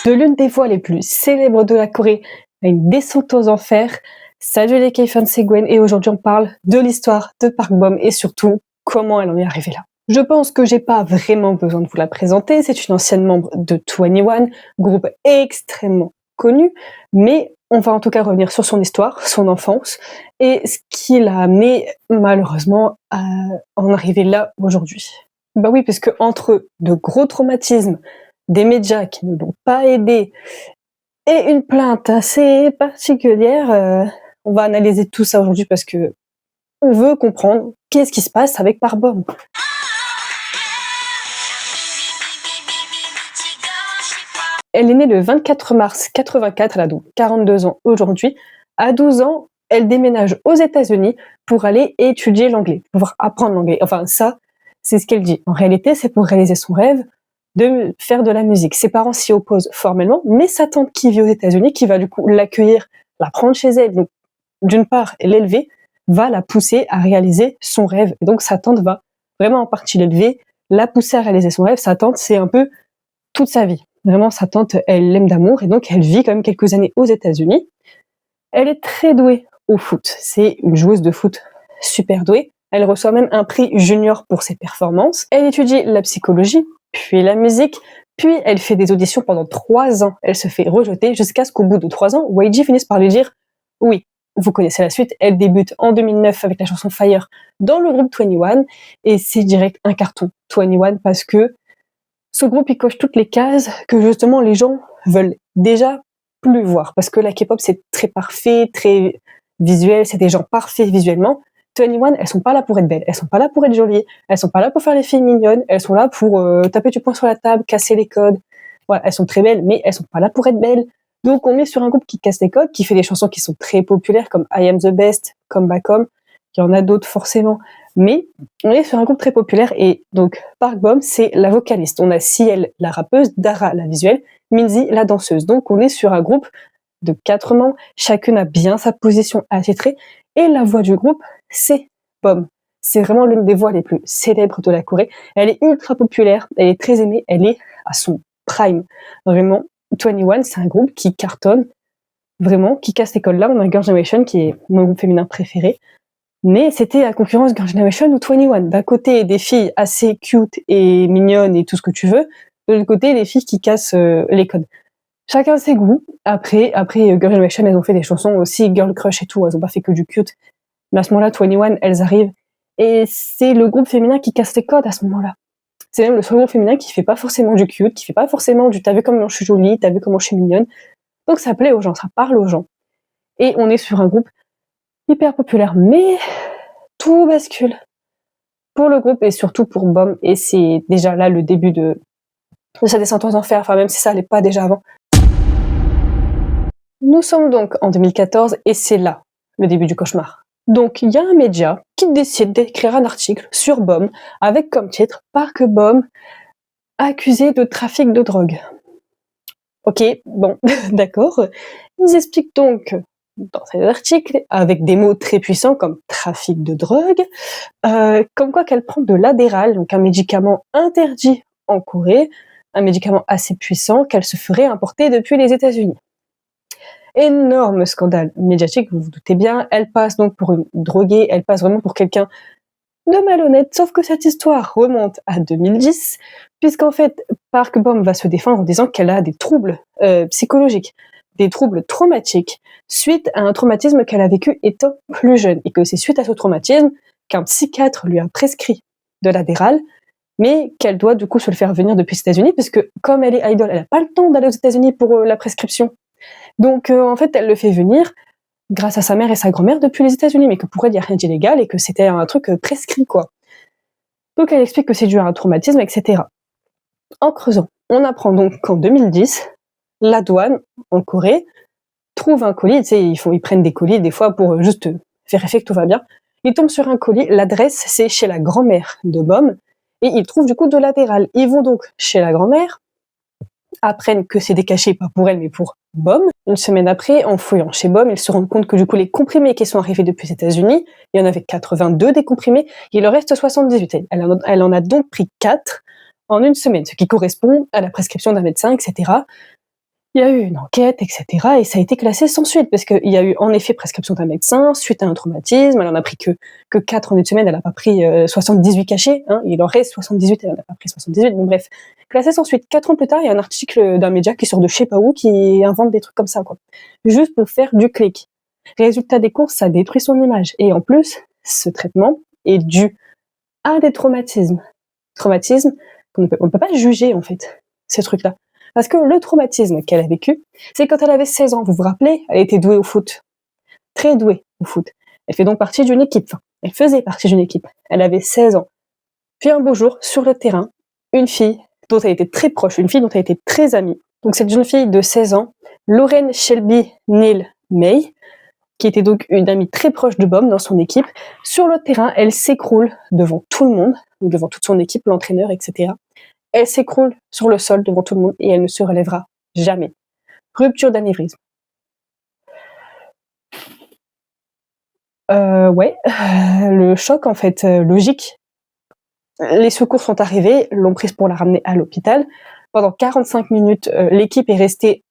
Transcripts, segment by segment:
De l'une des voix les plus célèbres de la Corée à une descente aux enfers. Salut les K-fans, c'est Gwen et aujourd'hui on parle de l'histoire de Park Bom et surtout comment elle en est arrivée là. Je pense que j'ai pas vraiment besoin de vous la présenter, c'est une ancienne membre de 21, groupe extrêmement connu, mais on va en tout cas revenir sur son histoire, son enfance et ce qui l'a amené malheureusement à en arriver là aujourd'hui. Bah oui, parce que entre de gros traumatismes, des médias qui ne l'ont pas aidé et une plainte assez particulière, on va analyser tout ça aujourd'hui parce que on veut comprendre qu'est-ce qui se passe avec Park Bom. Elle est née le 24 mars 84, elle a donc 42 ans aujourd'hui. À 12 ans, elle déménage aux États-Unis pour aller étudier l'anglais, pour apprendre l'anglais. Enfin, ça, c'est ce qu'elle dit. En réalité, c'est pour réaliser son rêve de faire de la musique. Ses parents s'y opposent formellement, mais sa tante qui vit aux États-Unis, qui va du coup l'accueillir, la prendre chez elle, donc d'une part l'élever, va la pousser à réaliser son rêve. Et donc sa tante va vraiment en partie l'élever, la pousser à réaliser son rêve. Sa tante, c'est un peu toute sa vie. Vraiment, sa tante, elle l'aime d'amour et donc elle vit quand même quelques années aux États-Unis. Elle est très douée au foot. C'est une joueuse de foot super douée. Elle reçoit même un prix junior pour ses performances. Elle étudie la psychologie, puis la musique, puis elle fait des auditions pendant 3 ans. Elle se fait rejeter jusqu'à ce qu'au bout de 3 ans, YG finisse par lui dire « Oui, vous connaissez la suite ». Elle débute en 2009 avec la chanson Fire dans le groupe 21 et c'est direct un carton 21 parce que ce groupe, il coche toutes les cases que justement les gens veulent déjà plus voir. Parce que la K-pop, c'est très parfait, très visuel, c'est des gens parfaits visuellement. 21, elles sont pas là pour être belles, elles sont pas là pour être jolies, elles sont pas là pour faire les filles mignonnes, elles sont là pour taper du poing sur la table, casser les codes. Voilà, elles sont très belles, mais elles sont pas là pour être belles. Donc on est sur un groupe qui casse les codes, qui fait des chansons qui sont très populaires, comme I Am the Best, Come Back Home. Il y en a d'autres forcément. Mais on est sur un groupe très populaire et donc Park Bom, c'est la vocaliste. On a Ciel, la rappeuse, Dara, la visuelle, Minzy, la danseuse. Donc on est sur un groupe de 4 membres, chacune a bien sa position attitrée et la voix du groupe, c'est Bom. C'est vraiment l'une des voix les plus célèbres de la Corée. Elle est ultra populaire, elle est très aimée, elle est à son prime. Vraiment, 21, c'est un groupe qui cartonne, vraiment, qui casse l'école. Là, on a Girl Generation qui est mon groupe féminin préféré. Mais c'était la concurrence Girl Generation ou 21. D'un côté, des filles assez cute et mignonnes et tout ce que tu veux. De l'autre côté, des filles qui cassent les codes. Chacun ses goûts. Après, Girl Generation, elles ont fait des chansons aussi Girl Crush et tout. Elles ont pas fait que du cute. Mais à ce moment-là, 21, elles arrivent. Et c'est le groupe féminin qui casse les codes à ce moment-là. C'est même le seul groupe féminin qui fait pas forcément du cute, qui fait pas forcément du t'as vu comment je suis jolie, t'as vu comment je suis mignonne. Donc ça plaît aux gens, ça parle aux gens. Et on est sur un groupe hyper populaire, mais tout bascule pour le groupe et surtout pour Bom, et c'est déjà là le début de sa descente aux enfers, enfin même si ça allait pas déjà avant. Nous sommes donc en 2014 et c'est là le début du cauchemar. Donc il y a un média qui décide d'écrire un article sur Bom avec comme titre Park Bom accusé de trafic de drogue. Ok, bon, d'accord. Ils expliquent donc dans cet article, avec des mots très puissants comme trafic de drogue, comme quoi qu'elle prend de l'Adderall, donc un médicament interdit en Corée, un médicament assez puissant qu'elle se ferait importer depuis les États-Unis. Énorme scandale médiatique, vous vous doutez bien, elle passe donc pour une droguée, elle passe vraiment pour quelqu'un de malhonnête, sauf que cette histoire remonte à 2010, puisqu'en fait, Park Bom va se défendre en disant qu'elle a des troubles psychologiques, des troubles traumatiques, suite à un traumatisme qu'elle a vécu étant plus jeune, et que c'est suite à ce traumatisme qu'un psychiatre lui a prescrit de l'Adderall, mais qu'elle doit du coup se le faire venir depuis les États-Unis, puisque comme elle est idol, elle n'a pas le temps d'aller aux États-Unis pour la prescription. Donc en fait, elle le fait venir grâce à sa mère et sa grand-mère depuis les États-Unis, mais que pour elle, il n'y a rien d'illégal et que c'était un truc prescrit, quoi. Donc elle explique que c'est dû à un traumatisme, etc. En creusant, on apprend donc qu'en 2010, la douane, en Corée, trouve un colis, tu sais, ils prennent des colis des fois pour juste vérifier que tout va bien. Ils tombent sur un colis, l'adresse c'est chez la grand-mère de Bom, et ils trouvent du coup de l'Adderall. Ils vont donc chez la grand-mère, apprennent que c'est décaché, pas pour elle, mais pour Bom. Une semaine après, en fouillant chez Bom, ils se rendent compte que du coup, les comprimés qui sont arrivés depuis les États-Unis, il y en avait 82 des comprimés, il en reste 78. Elle en a donc pris 4 en une semaine, ce qui correspond à la prescription d'un médecin, etc. Il y a eu une enquête, etc. et ça a été classé sans suite parce qu'il y a eu en effet prescription d'un médecin suite à un traumatisme. Elle en a pris que 4 en une semaine. Elle n'a pas pris 78 cachets. Hein, il en reste 78. Elle n'en a pas pris 78. Bon bref, classé sans suite. 4 ans plus tard, il y a un article d'un média qui sort de je sais pas où qui invente des trucs comme ça, quoi. Juste pour faire du clic. Résultat des courses, ça détruit son image. Et en plus, ce traitement est dû à des traumatismes. Traumatismes on ne peut pas juger en fait ces trucs-là. Parce que le traumatisme qu'elle a vécu, c'est quand elle avait 16 ans. Vous vous rappelez, elle était douée au foot. Très douée au foot. Elle fait donc partie d'une équipe. Enfin, elle faisait partie d'une équipe. Elle avait 16 ans. Puis un beau jour, sur le terrain, une fille dont elle était très proche, une fille dont elle était très amie. Donc cette jeune fille de 16 ans, Lauren Shelby Neal May, qui était donc une amie très proche de Bob dans son équipe, sur le terrain, elle s'écroule devant tout le monde, devant toute son équipe, l'entraîneur, etc. Elle s'écroule sur le sol devant tout le monde et elle ne se relèvera jamais. Rupture d'anévrisme. Ouais, le choc en fait logique. Les secours sont arrivés, l'ont prise pour la ramener à l'hôpital. Pendant 45 minutes, l'équipe est restée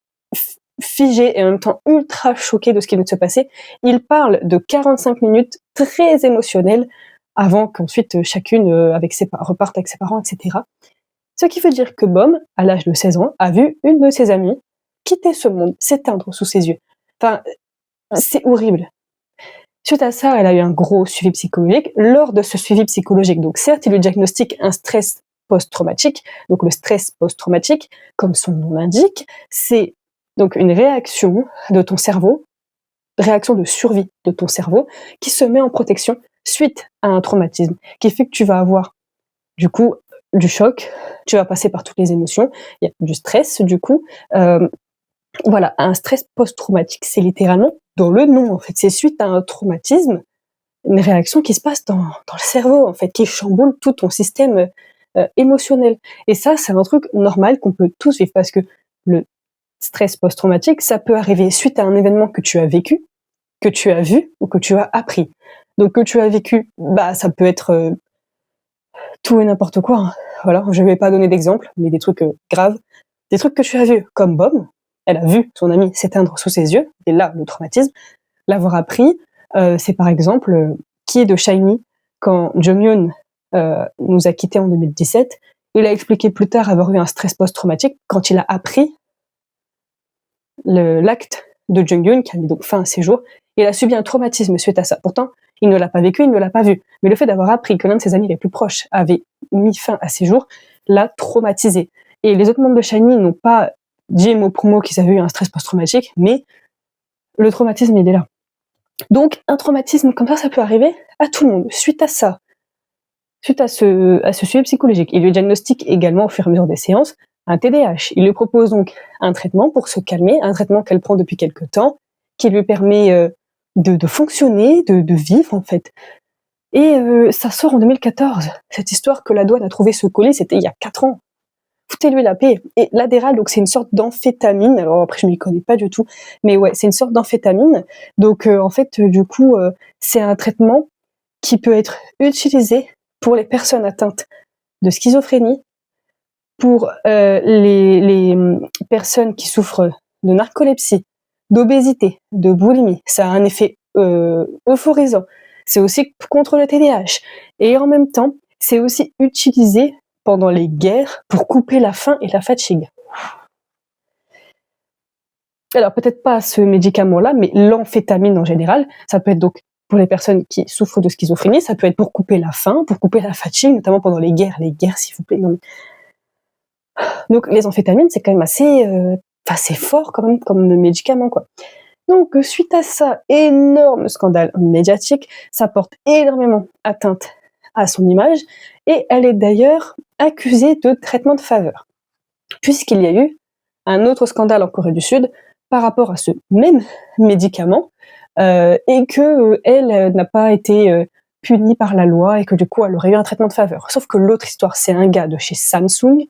figée et en même temps ultra choquée de ce qui venait de se passer. Il parle de 45 minutes très émotionnelles avant qu'ensuite chacune reparte avec ses parents, etc. Ce qui veut dire que Bom, à l'âge de 16 ans, a vu une de ses amies quitter ce monde, s'éteindre sous ses yeux. Enfin, c'est horrible. Suite à ça, elle a eu un gros suivi psychologique. Lors de ce suivi psychologique, donc certes, il lui diagnostique un stress post-traumatique. Donc le stress post-traumatique, comme son nom l'indique, c'est donc une réaction de ton cerveau, réaction de survie de ton cerveau, qui se met en protection suite à un traumatisme, qui fait que tu vas avoir du coup du choc, tu vas passer par toutes les émotions, il y a du stress du coup. Voilà, un stress post-traumatique, c'est littéralement dans le nom en fait, c'est suite à un traumatisme, une réaction qui se passe dans le cerveau en fait, qui chamboule tout ton système émotionnel. Et ça, c'est un truc normal qu'on peut tous vivre parce que le stress post-traumatique, ça peut arriver suite à un événement que tu as vécu, que tu as vu ou que tu as appris. Donc que tu as vécu, bah ça peut être tout et n'importe quoi. Hein. Voilà, je vais pas donner d'exemple, mais des trucs graves, des trucs que tu as vus, comme Bob, elle a vu son ami s'éteindre sous ses yeux, et là, le traumatisme, l'avoir appris, c'est par exemple, qui est de Shiny, quand Jung-Yoon nous a quittés en 2017, il a expliqué plus tard avoir eu un stress post-traumatique quand il a appris l'acte de Jung-Yoon, qui a mis donc fin à ses jours, et il a subi un traumatisme suite à ça. Pourtant, il ne l'a pas vécu, il ne l'a pas vu. Mais le fait d'avoir appris que l'un de ses amis les plus proches avait mis fin à ses jours l'a traumatisé. Et les autres membres de Shiny n'ont pas dit mot pour mot qu'ils avaient eu un stress post-traumatique, mais le traumatisme, il est là. Donc, un traumatisme comme ça peut arriver à tout le monde. Suite à ça, suite à ce suivi psychologique, il lui diagnostique également au fur et à mesure des séances un TDAH. Il lui propose donc un traitement pour se calmer, un traitement qu'elle prend depuis quelque temps, qui lui permet de fonctionner, de vivre en fait. Et ça sort en 2014. Cette histoire que la douane a trouvé ce colis, c'était il y a 4 ans. Foutez-lui la paix. Et l'Adderall, donc c'est une sorte d'amphétamine. Alors après, je m'y connais pas du tout, mais ouais, c'est une sorte d'amphétamine. Donc en fait, du coup, c'est un traitement qui peut être utilisé pour les personnes atteintes de schizophrénie, pour les personnes qui souffrent de narcolepsie, d'obésité, de boulimie. Ça a un effet euphorisant. C'est aussi contre le TDAH. Et en même temps, c'est aussi utilisé pendant les guerres pour couper la faim et la fatigue. Alors peut-être pas ce médicament-là, mais l'amphétamine en général, ça peut être donc pour les personnes qui souffrent de schizophrénie, ça peut être pour couper la faim, pour couper la fatigue, notamment pendant les guerres s'il vous plaît. Non, mais... Donc les amphétamines, c'est quand même assez fort quand même comme médicament, quoi. Donc suite à ça, énorme scandale médiatique, ça porte énormément atteinte à son image, et elle est d'ailleurs accusée de traitement de faveur, puisqu'il y a eu un autre scandale en Corée du Sud par rapport à ce même médicament, et que elle n'a pas été punie par la loi, et que du coup elle aurait eu un traitement de faveur. Sauf que l'autre histoire, c'est un gars de chez Samsung,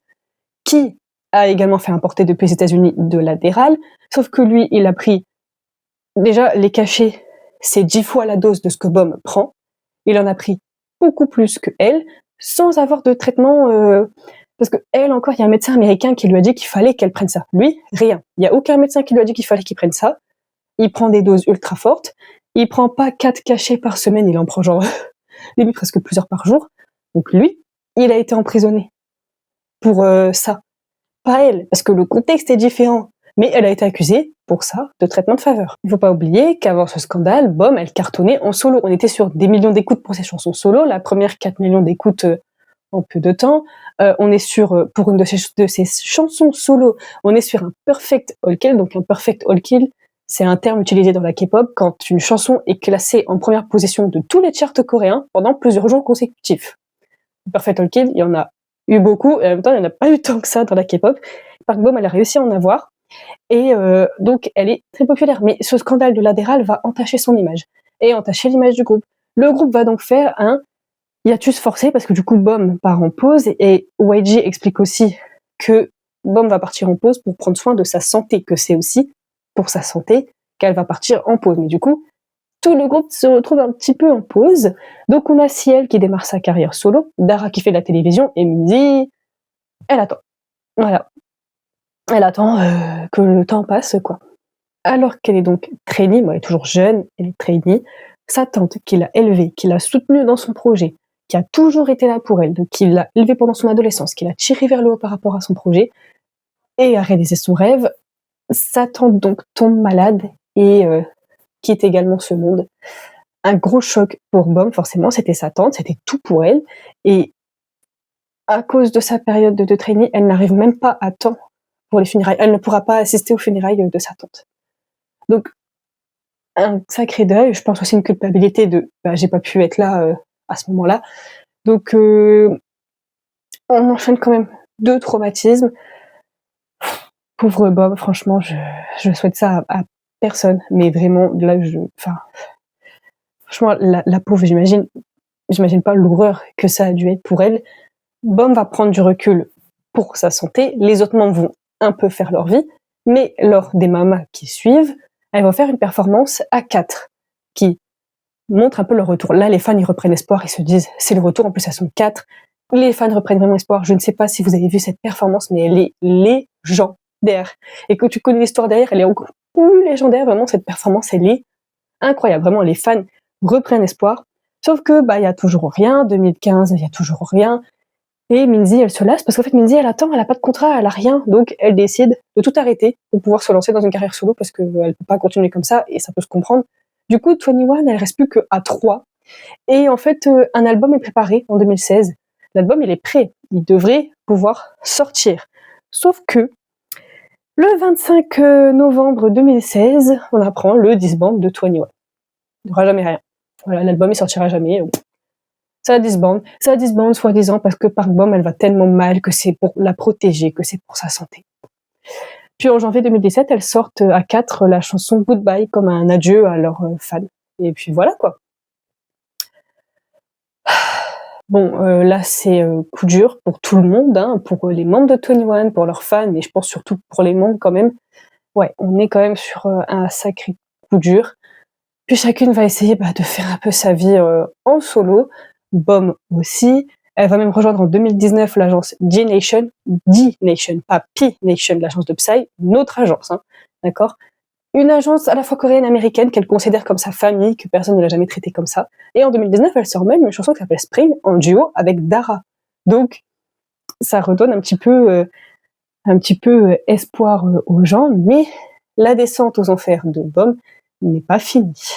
qui a également fait importer depuis les États-Unis de l'Adderall, sauf que lui, il a pris, déjà, les cachets, c'est 10 fois la dose de ce que Bom prend, il en a pris beaucoup plus que elle, sans avoir de traitement Parce que elle encore, il y a un médecin américain qui lui a dit qu'il fallait qu'elle prenne ça. Lui, rien. Il y a aucun médecin qui lui a dit qu'il fallait qu'il prenne ça. Il prend des doses ultra fortes. Il prend pas 4 cachets par semaine, il en prend genre limite presque plusieurs par jour. Donc lui, il a été emprisonné pour ça. Pas elle, parce que le contexte est différent. Mais elle a été accusée, pour ça, de traitement de faveur. Il faut pas oublier qu'avant ce scandale, Bom, elle cartonnait en solo. On était sur des millions d'écoutes pour ses chansons solo. La première, 4 millions d'écoutes en peu de temps. On est sur, pour une de ses chansons solo, on est sur un perfect all kill. Donc un perfect all kill, c'est un terme utilisé dans la K-pop quand une chanson est classée en première position de tous les charts coréens pendant plusieurs jours consécutifs. Perfect all kill, il y en a eu beaucoup, et en même temps, il n'y en a pas eu tant que ça dans la K-pop. Park Bom, elle a réussi à en avoir. Et donc, elle est très populaire. Mais ce scandale de l'adéral va entacher son image et entacher l'image du groupe. Le groupe va donc faire un hiatus forcé parce que du coup, Bom part en pause et YG explique aussi que Bom va partir en pause pour prendre soin de sa santé, que c'est aussi pour sa santé qu'elle va partir en pause. Mais du coup, tout le groupe se retrouve un petit peu en pause. Donc, on a Ciel qui démarre sa carrière solo, Dara qui fait de la télévision et Minzy, elle attend. Voilà. Elle attend que le temps passe, quoi. Alors qu'elle est donc trainee, elle est toujours jeune, elle est trainee, sa tante qui l'a élevée, qui l'a soutenue dans son projet, qui a toujours été là pour elle, donc qui l'a élevée pendant son adolescence, qui l'a tirée vers le haut par rapport à son projet, et a réalisé son rêve, sa tante donc tombe malade et quitte également ce monde. Un gros choc pour Bom, forcément, c'était sa tante, c'était tout pour elle, et à cause de sa période de trainee, elle n'arrive même pas à temps pour les funérailles. Elle ne pourra pas assister aux funérailles de sa tante. Donc, un sacré deuil, je pense aussi une culpabilité de j'ai pas pu être là à ce moment-là. Donc, on enchaîne quand même 2 traumatismes. Pauvre Bob, franchement, je souhaite ça à personne, mais vraiment, là, franchement, la pauvre, j'imagine pas l'horreur que ça a dû être pour elle. Bob va prendre du recul pour sa santé, les autres membres vont un peu faire leur vie, mais lors des mamas qui suivent, elles vont faire une performance à 4 qui montre un peu leur retour. Là, les fans, ils reprennent espoir, ils se disent, c'est le retour, en plus, elles sont 4. Les fans reprennent vraiment espoir. Je ne sais pas si vous avez vu cette performance, mais elle est légendaire. Et quand tu connais l'histoire derrière, elle est encore plus légendaire. Vraiment, cette performance, elle est incroyable. Vraiment, les fans reprennent espoir. Sauf que, il y a toujours rien. 2015, il y a toujours rien. Et Minzy, elle se lasse parce qu'en fait, Minzy, elle attend, elle a pas de contrat, elle a rien. Donc, elle décide de tout arrêter pour pouvoir se lancer dans une carrière solo parce qu'elle peut pas continuer comme ça et ça peut se comprendre. Du coup, 21, elle reste plus qu'à 3. Et en fait, un album est préparé en 2016. L'album, il est prêt. Il devrait pouvoir sortir. Sauf que, le 25 novembre 2016, on apprend le disband de 21. Il n'y aura jamais rien. Voilà, l'album, il sortira jamais. Ça disband, soi-disant, parce que Park Bom, elle va tellement mal que c'est pour la protéger, que c'est pour sa santé. Puis en janvier 2017, elles sortent à 4 la chanson Goodbye comme un adieu à leurs fans. Et puis voilà, quoi. Bon, là, c'est coup dur pour tout le monde, hein, pour les membres de 21, pour leurs fans, mais je pense surtout pour les membres quand même. Ouais, on est quand même sur un sacré coup dur. Puis chacune va essayer de faire un peu sa vie en solo. Bom aussi. Elle va même rejoindre en 2019 l'agence D-Nation, pas P-Nation, l'agence de Psy, une autre agence, hein, d'accord. Une agence à la fois coréenne-américaine qu'elle considère comme sa famille, que personne ne l'a jamais traitée comme ça. Et en 2019, elle sort même une chanson qui s'appelle Spring en duo avec Dara. Donc, ça redonne un petit peu espoir aux gens, mais la descente aux enfers de Bom n'est pas finie.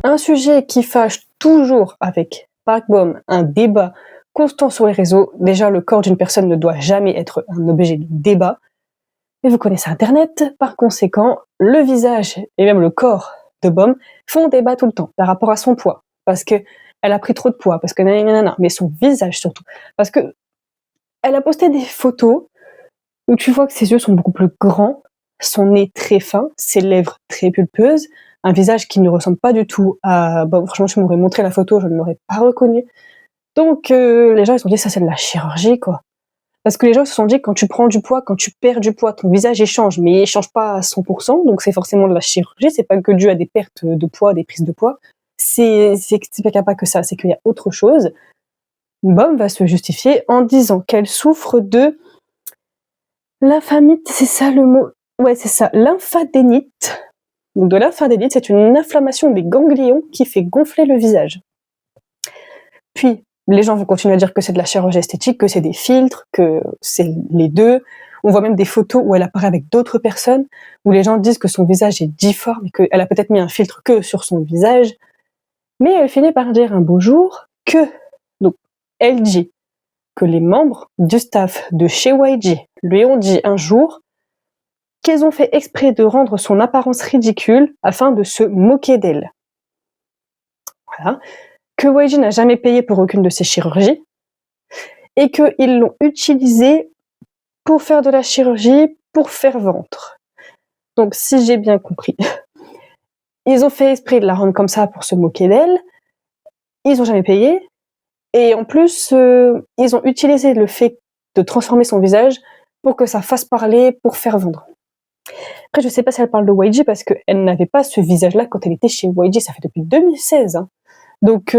Un sujet qui fâche toujours avec Park Bom, un débat constant sur les réseaux. Déjà, le corps d'une personne ne doit jamais être un objet de débat. Mais vous connaissez Internet, par conséquent, le visage et même le corps de Bom font débat tout le temps par rapport à son poids, parce que elle a pris trop de poids, parce que nanana, mais son visage surtout, parce que elle a posté des photos où tu vois que ses yeux sont beaucoup plus grands, son nez très fin, ses lèvres très pulpeuses, un visage qui ne ressemble pas du tout à Bom. Franchement, tu m'aurais montré la photo, je ne l'aurais pas reconnu. Donc les gens ils se sont dit ça c'est de la chirurgie quoi. Parce que les gens se sont dit quand tu prends du poids, quand tu perds du poids, ton visage il change, mais il change pas à 100%, donc c'est forcément de la chirurgie, c'est pas que dû à des pertes de poids, des prises de poids, c'est pas que ça, c'est qu'il y a autre chose. Bom va se justifier en disant qu'elle souffre de lymphadénite, c'est ça le mot? Ouais, c'est ça, lymphadénite. Donc de lymphadénite, c'est une inflammation des ganglions qui fait gonfler le visage. Puis, les gens vont continuer à dire que c'est de la chirurgie esthétique, que c'est des filtres, que c'est les deux. On voit même des photos où elle apparaît avec d'autres personnes, où les gens disent que son visage est difforme et qu'elle a peut-être mis un filtre que sur son visage. Mais elle finit par dire un beau jour que, donc, elle dit que les membres du staff de chez YG lui ont dit un jour qu'ils ont fait exprès de rendre son apparence ridicule afin de se moquer d'elle. Voilà. Que YG n'a jamais payé pour aucune de ses chirurgies et qu'ils l'ont utilisée pour faire de la chirurgie, pour faire vendre. Donc, si j'ai bien compris, ils ont fait exprès de la rendre comme ça pour se moquer d'elle, ils n'ont jamais payé, et en plus, ils ont utilisé le fait de transformer son visage pour que ça fasse parler, pour faire vendre. Après, je sais pas si elle parle de YG parce qu'elle n'avait pas ce visage-là quand elle était chez YG, ça fait depuis 2016. Hein. Donc,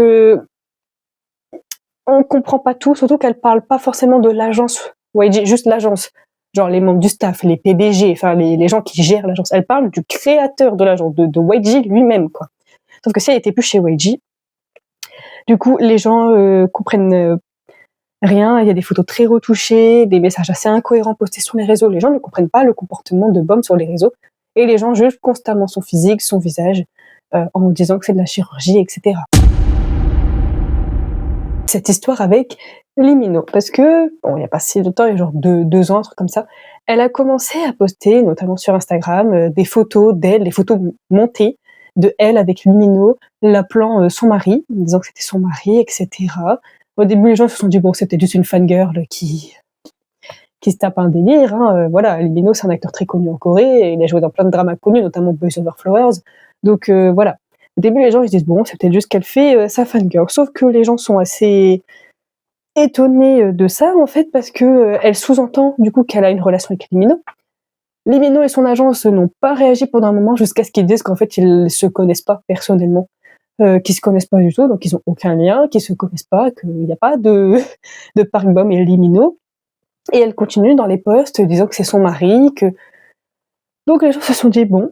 on comprend pas tout, surtout qu'elle parle pas forcément de l'agence YG, juste l'agence. Genre les membres du staff, les PDG, enfin les gens qui gèrent l'agence. Elle parle du créateur de l'agence, de YG lui-même, quoi. Sauf que si elle était plus chez YG, du coup, les gens comprennent rien. Il y a des photos très retouchées, des messages assez incohérents postés sur les réseaux. Les gens ne comprennent pas le comportement de Bom sur les réseaux. Et les gens jugent constamment son physique, son visage, en disant que c'est de la chirurgie, etc. Cette histoire avec Limino, parce que, bon, il n'y a pas si longtemps, il y a genre 2 ans, un truc comme ça, elle a commencé à poster, notamment sur Instagram, des photos d'elle, des photos montées de elle avec Limino, l'appelant son mari, disant que c'était son mari, etc. Au début, les gens se sont dit, bon, c'était juste une fangirl qui se tape un délire. Hein. Voilà, Lee Min-ho, c'est un acteur très connu en Corée, et il a joué dans plein de dramas connus, notamment Boys Over Flowers. Donc voilà. Au début, les gens ils se disent bon, c'est peut-être juste qu'elle fait sa fangirl. Sauf que les gens sont assez étonnés de ça, en fait, parce que elle sous-entend du coup qu'elle a une relation avec Lee Min-ho. Lee Min-ho et son agence n'ont pas réagi pendant un moment jusqu'à ce qu'ils disent qu'en fait ils se connaissent pas personnellement, qu'ils se connaissent pas du tout, donc ils ont aucun lien, qu'ils se connaissent pas, qu'il n'y a pas de de Park Bom et Lee Min-ho. Et elle continue dans les posts disant que c'est son mari, que donc les gens se sont dit bon,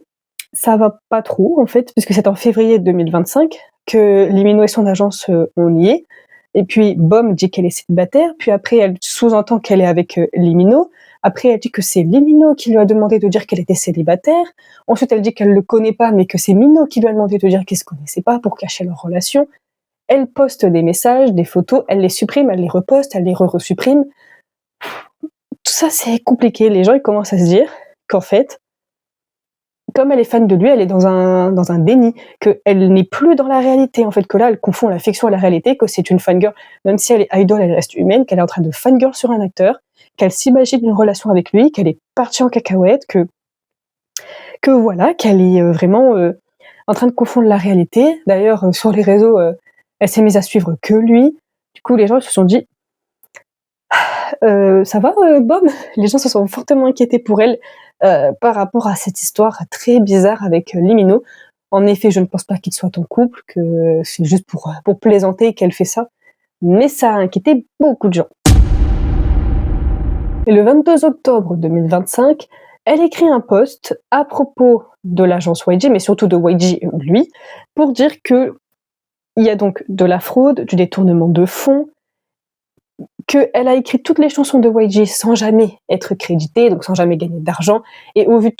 ça va pas trop en fait, puisque c'est en février 2025 que Lee Min-ho et son agence ont nié. Et puis Bom dit qu'elle est célibataire, puis après elle sous-entend qu'elle est avec Lee Min-ho. Après elle dit que c'est Lee Min-ho qui lui a demandé de dire qu'elle était célibataire. Ensuite elle dit qu'elle le connaît pas, mais que c'est Min-ho qui lui a demandé de dire qu'ils se connaissaient pas pour cacher leur relation. Elle poste des messages, des photos, elle les supprime, elle les reposte, elle les re-supprime. Tout ça, c'est compliqué. Les gens, ils commencent à se dire qu'en fait, comme elle est fan de lui, elle est dans un déni, qu'elle n'est plus dans la réalité, en fait, que là, elle confond la fiction et la réalité, que c'est une fangirl, même si elle est idol, elle reste humaine, qu'elle est en train de fangirl sur un acteur, qu'elle s'imagine une relation avec lui, qu'elle est partie en cacahuète, que voilà, qu'elle est vraiment en train de confondre la réalité. D'ailleurs, sur les réseaux, elle s'est mise à suivre que lui. Du coup, les gens se sont dit ça va, Bom? Les gens se sont fortement inquiétés pour elle par rapport à cette histoire très bizarre avec Lee Min-ho. En effet, je ne pense pas qu'ils soient en couple, que c'est juste pour plaisanter qu'elle fait ça, mais ça a inquiété beaucoup de gens. Et le 22 octobre 2025, elle écrit un post à propos de l'agence YG, mais surtout de YG lui, pour dire que il y a donc de la fraude, du détournement de fonds, qu'elle a écrit toutes les chansons de YG sans jamais être créditée, donc sans jamais gagner d'argent, et au vu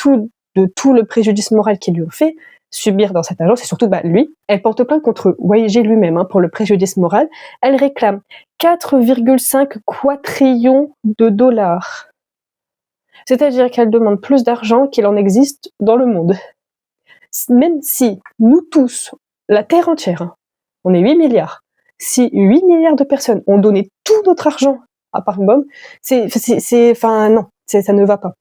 de tout le préjudice moral qu'ils lui ont fait subir dans cette agence, et surtout lui, elle porte plainte contre YG lui-même pour le préjudice moral. Elle réclame 4,5 quadrillions de dollars. C'est-à-dire qu'elle demande plus d'argent qu'il en existe dans le monde. Même si nous tous, la Terre entière, on est 8 milliards, si 8 milliards de personnes ont donné tout notre argent à Park Bom, non, ça ne va pas.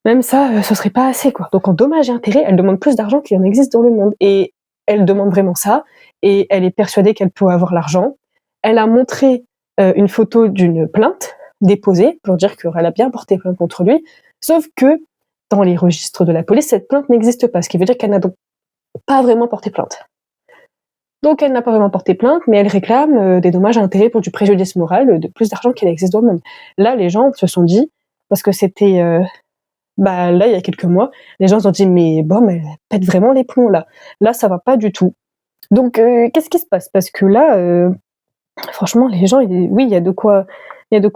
Même ça, ce serait pas assez, quoi. Donc en dommages et intérêts, elle demande plus d'argent qu'il en existe dans le monde. Et elle demande vraiment ça, et elle est persuadée qu'elle peut avoir l'argent. Elle a montré une photo d'une plainte déposée pour dire qu'elle a bien porté plainte contre lui, sauf que dans les registres de la police, cette plainte n'existe pas, ce qui veut dire qu'elle n'a donc pas vraiment porté plainte. Donc elle n'a pas vraiment porté plainte, mais elle réclame des dommages à intérêts pour du préjudice moral, de plus d'argent qu'il existe dans le monde. Là, les gens se sont dit, parce que c'était là il y a quelques mois, les gens se sont dit mais bon, elle pète vraiment les plombs là. Là, ça va pas du tout. Donc qu'est-ce qui se passe? Parce que là, franchement, les gens, oui, il y a de quoi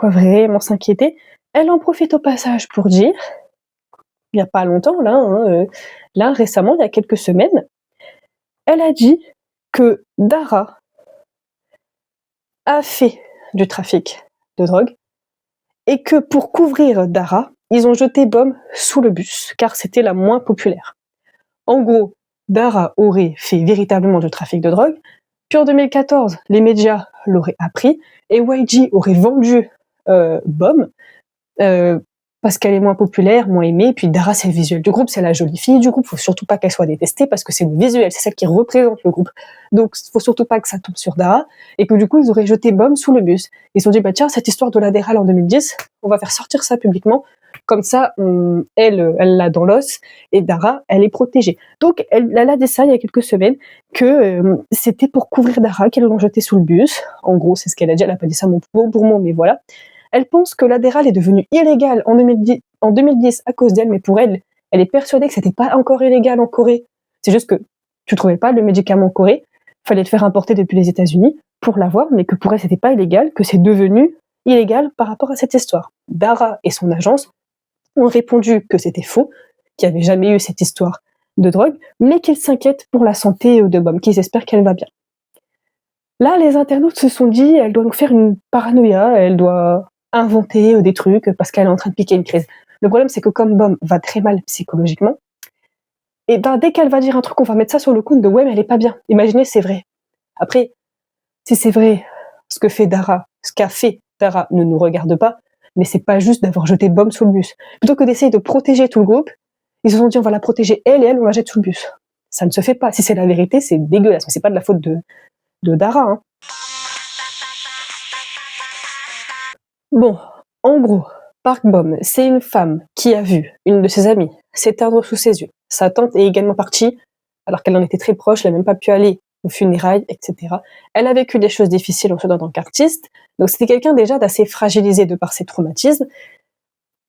vraiment s'inquiéter. Elle en profite au passage pour dire, il y a pas longtemps là, là récemment, il y a quelques semaines, elle a dit que Dara a fait du trafic de drogue et que pour couvrir Dara, ils ont jeté Bom sous le bus, car c'était la moins populaire. En gros, Dara aurait fait véritablement du trafic de drogue, puis en 2014, les médias l'auraient appris, et YG aurait vendu Bom, parce qu'elle est moins populaire, moins aimée, et puis Dara c'est le visuel du groupe, c'est la jolie fille du groupe, faut surtout pas qu'elle soit détestée, parce que c'est le visuel, c'est celle qui représente le groupe. Donc faut surtout pas que ça tombe sur Dara, et que du coup ils auraient jeté Bom sous le bus. Ils se sont dit, bah tiens, cette histoire de l'adéral en 2010, on va faire sortir ça publiquement, comme ça, elle l'a dans l'os, et Dara, elle est protégée. Donc elle a dit ça il y a quelques semaines, que c'était pour couvrir Dara qu'elles l'ont jeté sous le bus. En gros, c'est ce qu'elle a dit, elle a pas dit ça mot pour mot, mais voilà. Elle pense que l'adéral est devenu illégal en 2010 à cause d'elle, mais pour elle, elle est persuadée que c'était pas encore illégal en Corée. C'est juste que tu trouvais pas le médicament en Corée, fallait le faire importer depuis les États-Unis pour l'avoir, mais que pour elle c'était pas illégal, que c'est devenu illégal par rapport à cette histoire. Dara et son agence ont répondu que c'était faux, qu'il n'y avait jamais eu cette histoire de drogue, mais qu'ils s'inquiètent pour la santé de Bom, qu'ils espèrent qu'elle va bien. Là, les internautes se sont dit, elle doit nous faire une paranoïa, elle doit inventer des trucs parce qu'elle est en train de piquer une crise. Le problème, c'est que comme Bom va très mal psychologiquement, et dès qu'elle va dire un truc, on va mettre ça sur le compte de ouais, mais elle est pas bien. Imaginez, c'est vrai. Après, si c'est vrai, ce qu'a fait Dara ne nous regarde pas, mais c'est pas juste d'avoir jeté Bom sous le bus. Plutôt que d'essayer de protéger tout le groupe, ils se sont dit on va la protéger elle et elle, on la jette sous le bus. Ça ne se fait pas. Si c'est la vérité, c'est dégueulasse, mais c'est pas de la faute de Dara, hein. Bon, en gros, Park Bom, c'est une femme qui a vu une de ses amies s'éteindre sous ses yeux. Sa tante est également partie, alors qu'elle en était très proche, elle n'a même pas pu aller aux funérailles, etc. Elle a vécu des choses difficiles en se tant qu'artiste, donc c'était quelqu'un déjà d'assez fragilisé de par ses traumatismes.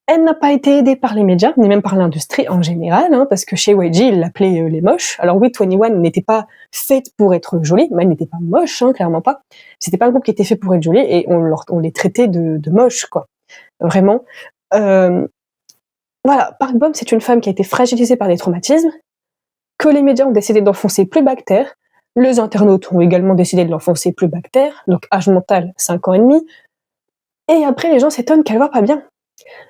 Elle n'a pas été aidée par les médias, ni même par l'industrie en général, hein, parce que chez YG, ils l'appelaient les moches. Alors oui, 21 n'était pas faite pour être jolie, mais elle n'était pas moche, hein, clairement pas. C'était pas un groupe qui était fait pour être jolie, et on les traitait de moches, quoi. Vraiment. Voilà, Park Bom, c'est une femme qui a été fragilisée par des traumatismes, que les médias ont décidé d'enfoncer plus bas que terre. Les internautes ont également décidé de l'enfoncer plus bas que terre, donc âge mental 5 ans et demi. Et après, les gens s'étonnent qu'elle va pas bien.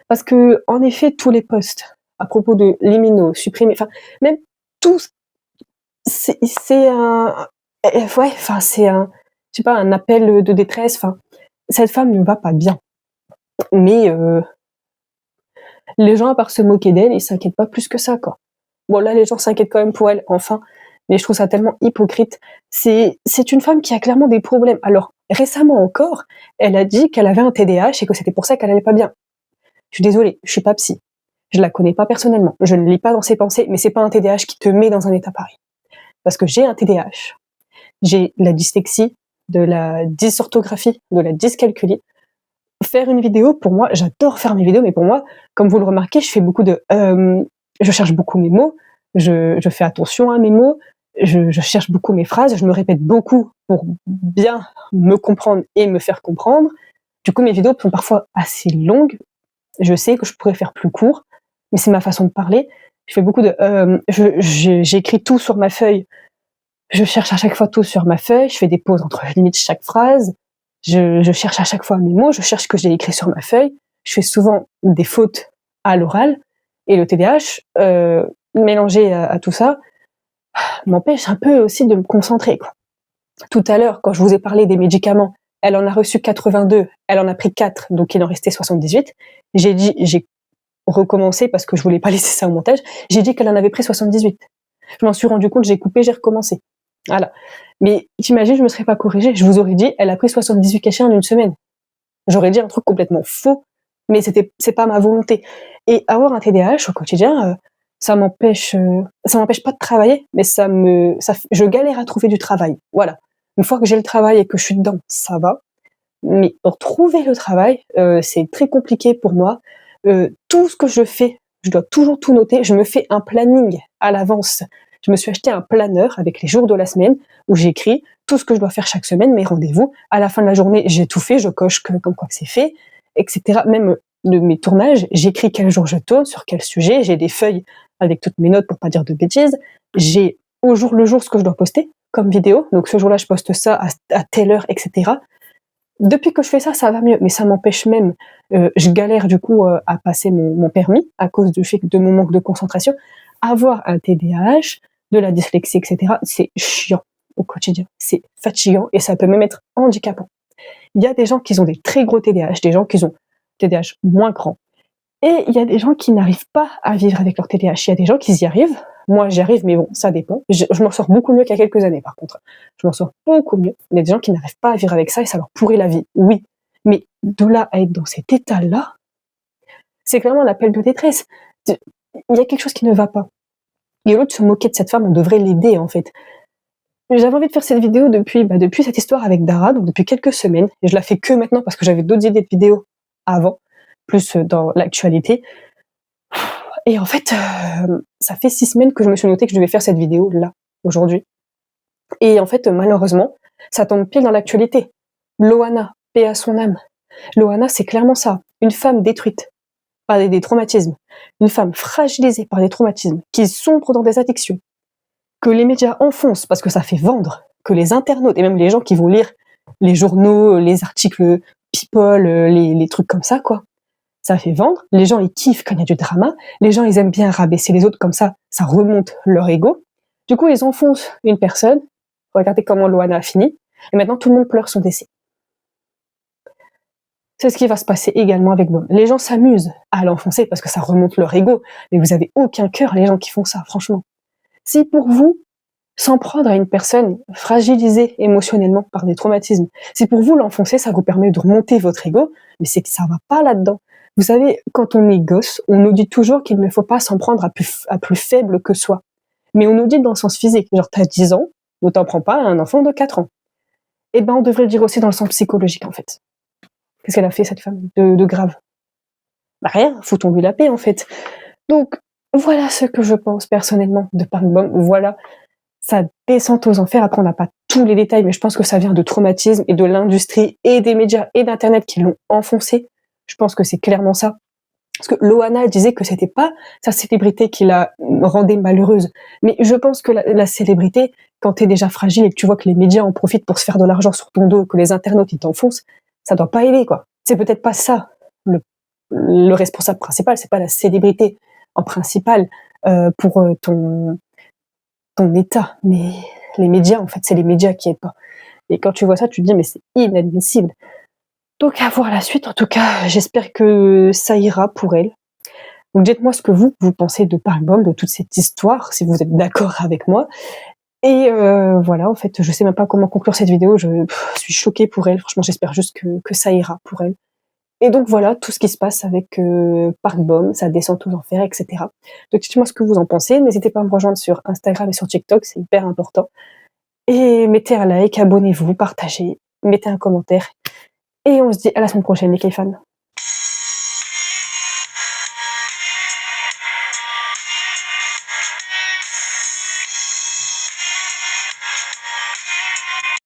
Parce que, en effet, tous les posts à propos de liminaux, supprimés, enfin, même tout, c'est un, ouais, enfin, c'est un, je sais pas, un appel de détresse, enfin, cette femme ne va pas bien. Mais, les gens, à part se moquer d'elle, ils s'inquiètent pas plus que ça, quoi. Bon, là, les gens s'inquiètent quand même pour elle, enfin, mais je trouve ça tellement hypocrite. C'est une femme qui a clairement des problèmes. Alors, récemment encore, elle a dit qu'elle avait un TDAH et que c'était pour ça qu'elle allait pas bien. Je suis désolée, je suis pas psy. Je la connais pas personnellement. Je ne lis pas dans ses pensées, mais c'est pas un TDAH qui te met dans un état pareil. Parce que j'ai un TDAH. J'ai la dyslexie, de la dysorthographie, de la dyscalculie. Faire une vidéo, pour moi, j'adore faire mes vidéos, mais pour moi, comme vous le remarquez, je fais beaucoup de, je cherche beaucoup mes mots, je fais attention à mes mots, je cherche beaucoup mes phrases, je me répète beaucoup pour bien me comprendre et me faire comprendre. Du coup, mes vidéos sont parfois assez longues. Je sais que je pourrais faire plus court, mais c'est ma façon de parler. Je fais beaucoup de, j'écris tout sur ma feuille. Je cherche à chaque fois tout sur ma feuille. Je fais des pauses entre limite chaque phrase. Je cherche à chaque fois mes mots. Je cherche ce que j'ai écrit sur ma feuille. Je fais souvent des fautes à l'oral. Et le TDAH, mélangé à tout ça, m'empêche un peu aussi de me concentrer, quoi. Tout à l'heure, quand je vous ai parlé des médicaments, elle en a reçu 82, elle en a pris 4, donc il en restait 78. J'ai recommencé parce que je voulais pas laisser ça au montage. J'ai dit qu'elle en avait pris 78. Je m'en suis rendu compte, j'ai coupé, j'ai recommencé. Voilà. Mais t'imagines, je me serais pas corrigée. Je vous aurais dit, elle a pris 78 cachets en une semaine. J'aurais dit un truc complètement faux, mais c'est pas ma volonté. Et avoir un TDAH au quotidien, ça m'empêche pas de travailler, mais je galère à trouver du travail. Voilà. Une fois que j'ai le travail et que je suis dedans, ça va. Mais pour trouver le travail, c'est très compliqué pour moi. Tout ce que je fais, je dois toujours tout noter. Je me fais un planning à l'avance. Je me suis acheté un planeur avec les jours de la semaine où j'écris tout ce que je dois faire chaque semaine, mes rendez-vous. À la fin de la journée, j'ai tout fait, je coche comme quoi que c'est fait, etc. Même de mes tournages, j'écris quel jour je tourne, sur quel sujet. J'ai des feuilles avec toutes mes notes pour pas dire de bêtises. J'ai au jour le jour ce que je dois poster comme vidéo. Donc ce jour-là, je poste ça à telle heure, etc. Depuis que je fais ça, ça va mieux, mais ça m'empêche même, je galère du coup à passer mon permis à cause du fait de mon manque de concentration. Avoir un TDAH, de la dyslexie, etc., c'est chiant au quotidien, c'est fatigant et ça peut même être handicapant. Il y a des gens qui ont des très gros TDAH, des gens qui ont TDAH moins grand, et il y a des gens qui n'arrivent pas à vivre avec leur TDAH. Il y a des gens qui y arrivent. Moi, j'y arrive, mais bon, ça dépend. Je m'en sors beaucoup mieux qu'il y a quelques années, par contre. Je m'en sors beaucoup mieux. Il y a des gens qui n'arrivent pas à vivre avec ça et ça leur pourrit la vie. Oui. Mais de là à être dans cet état-là, c'est clairement un appel de détresse. Il y a quelque chose qui ne va pas. Et au lieu de se moquer de cette femme, on devrait l'aider, en fait. J'avais envie de faire cette vidéo depuis cette histoire avec Dara, donc depuis quelques semaines. Et je la fais que maintenant parce que j'avais d'autres idées de vidéos avant, plus dans l'actualité. Et en fait, ça fait 6 semaines que je me suis notée que je devais faire cette vidéo là, aujourd'hui. Et en fait, malheureusement, ça tombe pile dans l'actualité. Loana, paix à son âme. Loana, c'est clairement ça. Une femme détruite par des traumatismes. Une femme fragilisée par des traumatismes, qui sombre dans des addictions. Que les médias enfoncent parce que ça fait vendre. Que les internautes et même les gens qui vont lire les journaux, les articles People, les trucs comme ça, quoi. Ça fait vendre, les gens ils kiffent quand il y a du drama, les gens ils aiment bien rabaisser les autres comme ça remonte leur ego. Du coup ils enfoncent une personne, regardez comment Loana a fini, et maintenant tout le monde pleure son décès. C'est ce qui va se passer également avec Bom. Les gens s'amusent à l'enfoncer parce que ça remonte leur ego, mais vous avez aucun cœur les gens qui font ça, franchement. Si pour vous, s'en prendre à une personne fragilisée émotionnellement par des traumatismes, si pour vous l'enfoncer ça vous permet de remonter votre ego, mais c'est que ça va pas là-dedans. Vous savez, quand on est gosse, on nous dit toujours qu'il ne faut pas s'en prendre à plus faible que soi. Mais on nous dit dans le sens physique, genre t'as 10 ans, ne t'en prends pas à un enfant de 4 ans. Eh ben on devrait le dire aussi dans le sens psychologique en fait. Qu'est-ce qu'elle a fait cette femme de grave? Bah rien, foutons-lui la paix en fait. Donc voilà ce que je pense personnellement de Park Bom. Voilà sa descente aux enfers. Après on n'a pas tous les détails, mais je pense que ça vient de traumatisme et de l'industrie et des médias et d'internet qui l'ont enfoncé. Je pense que c'est clairement ça. Parce que Loana disait que c'était pas sa célébrité qui la rendait malheureuse. Mais je pense que la célébrité, quand t'es déjà fragile et que tu vois que les médias en profitent pour se faire de l'argent sur ton dos, que les internautes ils t'enfoncent, ça doit pas aider, quoi. C'est peut-être pas ça le responsable principal, c'est pas la célébrité en principal pour ton état, mais les médias, en fait, c'est les médias qui aident pas. Et quand tu vois ça, tu te dis mais c'est inadmissible. Donc à voir la suite. En tout cas, j'espère que ça ira pour elle. Donc dites-moi ce que vous pensez de Park Bom, de toute cette histoire, si vous êtes d'accord avec moi. Et voilà, en fait, je sais même pas comment conclure cette vidéo. Je suis choquée pour elle. Franchement, j'espère juste que ça ira pour elle. Et donc voilà, tout ce qui se passe avec Park Bom, sa descente aux enfers, etc. Donc dites-moi ce que vous en pensez. N'hésitez pas à me rejoindre sur Instagram et sur TikTok, c'est hyper important. Et mettez un like, abonnez-vous, partagez, mettez un commentaire. Et on se dit à la semaine prochaine, les K-fans.